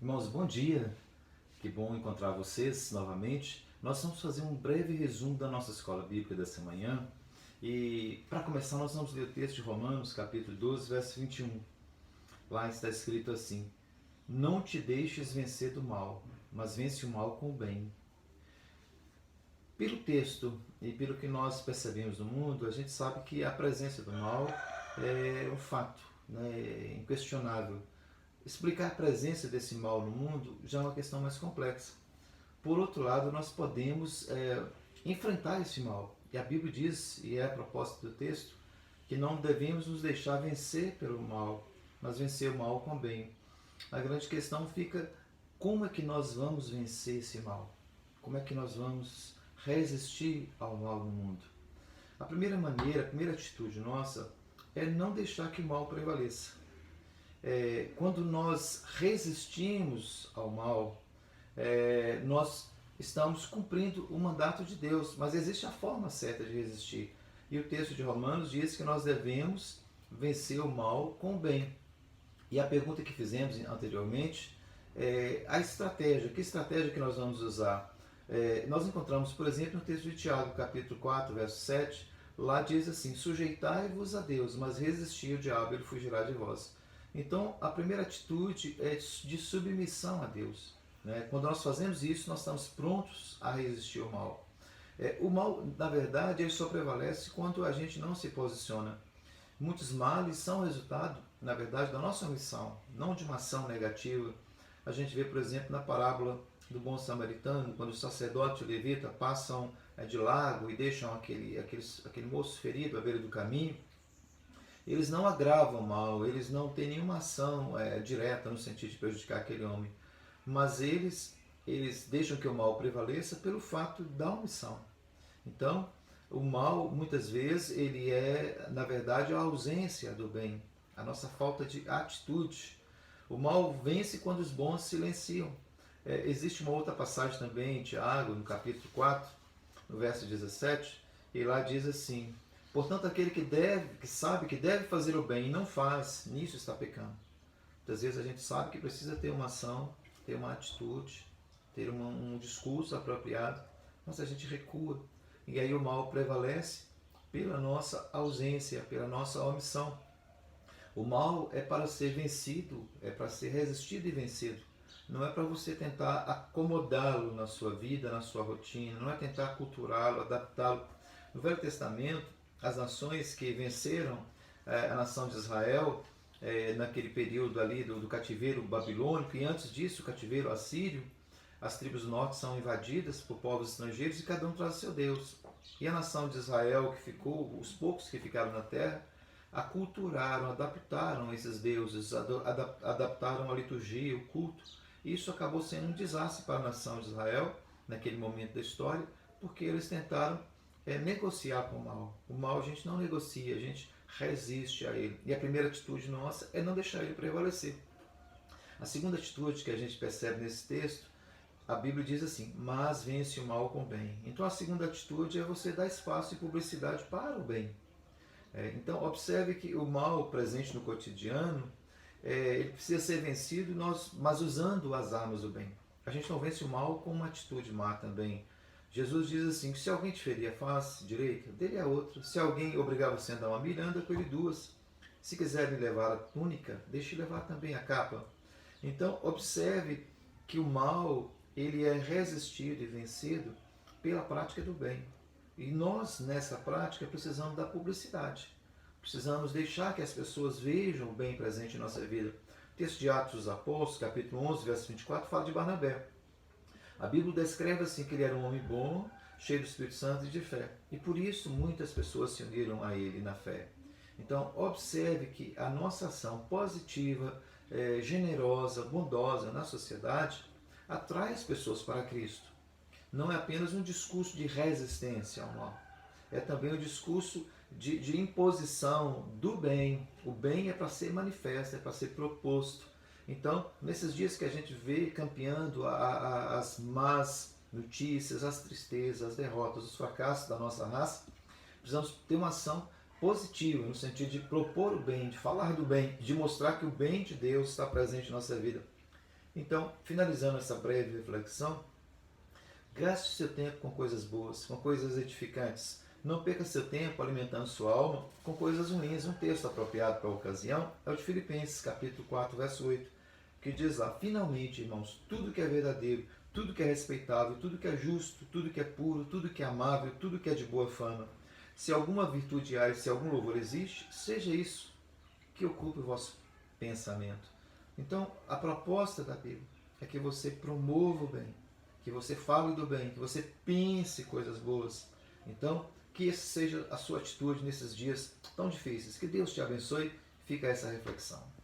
Irmãos, bom dia. Que bom encontrar vocês novamente. Nós vamos fazer um breve resumo da nossa escola bíblica dessa manhã. E para começar, nós vamos ler o texto de Romanos, capítulo 12, verso 21. Lá está escrito assim: Não te deixes vencer do mal, mas vence o mal com o bem. Pelo texto e pelo que nós percebemos no mundo, a gente sabe que a presença do mal é um fato, né, é inquestionável. Explicar a presença desse mal no mundo já é uma questão mais complexa. Por outro lado, nós podemos enfrentar esse mal. E a Bíblia diz, e é a proposta do texto, que não devemos nos deixar vencer pelo mal, mas vencer o mal com o bem. A grande questão fica: como é que nós vamos vencer esse mal? Como é que nós vamos resistir ao mal no mundo? A primeira maneira, a primeira atitude nossa é não deixar que o mal prevaleça. Quando nós resistimos ao mal, nós estamos cumprindo o mandato de Deus, mas existe a forma certa de resistir. E o texto de Romanos diz que nós devemos vencer o mal com o bem. E a pergunta que fizemos anteriormente é a estratégia. Que estratégia que nós vamos usar? Nós encontramos, por exemplo, no texto de Tiago, capítulo 4, verso 7, lá diz assim: Sujeitai-vos a Deus, mas resisti ao diabo, ele fugirá de vós. Então, a primeira atitude é de submissão a Deus. Né? Quando nós fazemos isso, nós estamos prontos a resistir ao mal. O mal, na verdade, ele só prevalece quando a gente não se posiciona. Muitos males são resultado, na verdade, da nossa omissão, não de uma ação negativa. A gente vê, por exemplo, na parábola do bom samaritano, quando o sacerdote e o levita passam de lago e deixam aquele moço ferido à beira do caminho. Eles não agravam o mal, eles não têm nenhuma ação direta no sentido de prejudicar aquele homem, mas eles deixam que o mal prevaleça pelo fato da omissão. Então, o mal, muitas vezes, ele é, na verdade, a ausência do bem, a nossa falta de atitude. O mal vence quando os bons silenciam. Existe uma outra passagem também em Tiago, no capítulo 4, no verso 17, e lá diz assim: Portanto, aquele que sabe que deve fazer o bem e não faz, nisso está pecando. Muitas vezes a gente sabe que precisa ter uma ação, ter uma atitude, ter um discurso apropriado, mas a gente recua. E aí o mal prevalece pela nossa ausência, pela nossa omissão. O mal é para ser vencido, é para ser resistido e vencido. Não é para você tentar acomodá-lo na sua vida, na sua rotina, não é tentar culturá-lo, adaptá-lo. No Velho Testamento, as nações que venceram a nação de Israel naquele período ali do cativeiro babilônico, e antes disso o cativeiro assírio, as tribos do norte são invadidas por povos estrangeiros e cada um traz seu Deus. E a nação de Israel que ficou, os poucos que ficaram na terra, aculturaram, adaptaram esses deuses, adaptaram a liturgia, o culto. E isso acabou sendo um desastre para a nação de Israel, naquele momento da história, porque eles tentaram negociar com o mal. O mal a gente não negocia, a gente resiste a ele. E a primeira atitude nossa é não deixar ele prevalecer. A segunda atitude que a gente percebe nesse texto, a Bíblia diz assim: mas vence o mal com o bem. Então a segunda atitude é você dar espaço e publicidade para o bem. Então observe que o mal presente no cotidiano, ele precisa ser vencido, mas usando as armas do bem. A gente não vence o mal com uma atitude má também. Jesus diz assim: que se alguém te ferir a face direita, dele a outra. Se alguém obrigar você a andar uma milha, anda com ele duas. Se quiser lhe levar a túnica, deixe levar também a capa. Então, observe que o mal, ele é resistido e vencido pela prática do bem. E nós, nessa prática, precisamos da publicidade. Precisamos deixar que as pessoas vejam o bem presente em nossa vida. O texto de Atos dos Apóstolos, capítulo 11, verso 24, fala de Barnabé. A Bíblia descreve assim que ele era um homem bom, cheio do Espírito Santo e de fé. E por isso muitas pessoas se uniram a ele na fé. Então observe que a nossa ação positiva, generosa, bondosa na sociedade atrai as pessoas para Cristo. Não é apenas um discurso de resistência ao mal. É também um discurso de imposição do bem. O bem é para ser manifesto, é para ser proposto. Então, nesses dias que a gente vê campeando as más notícias, as tristezas, as derrotas, os fracassos da nossa raça, precisamos ter uma ação positiva, no sentido de propor o bem, de falar do bem, de mostrar que o bem de Deus está presente em nossa vida. Então, finalizando essa breve reflexão, gaste seu tempo com coisas boas, com coisas edificantes. Não perca seu tempo alimentando sua alma com coisas ruins. Um texto apropriado para a ocasião é o de Filipenses, capítulo 4, verso 8, que diz lá: finalmente, irmãos, tudo que é verdadeiro, tudo que é respeitável, tudo que é justo, tudo que é puro, tudo que é amável, tudo que é de boa fama, se alguma virtude há e se algum louvor existe, seja isso que ocupe o vosso pensamento. Então, a proposta da Bíblia é que você promova o bem, que você fale do bem, que você pense coisas boas. Então, que essa seja a sua atitude nesses dias tão difíceis. Que Deus te abençoe. Fica essa reflexão.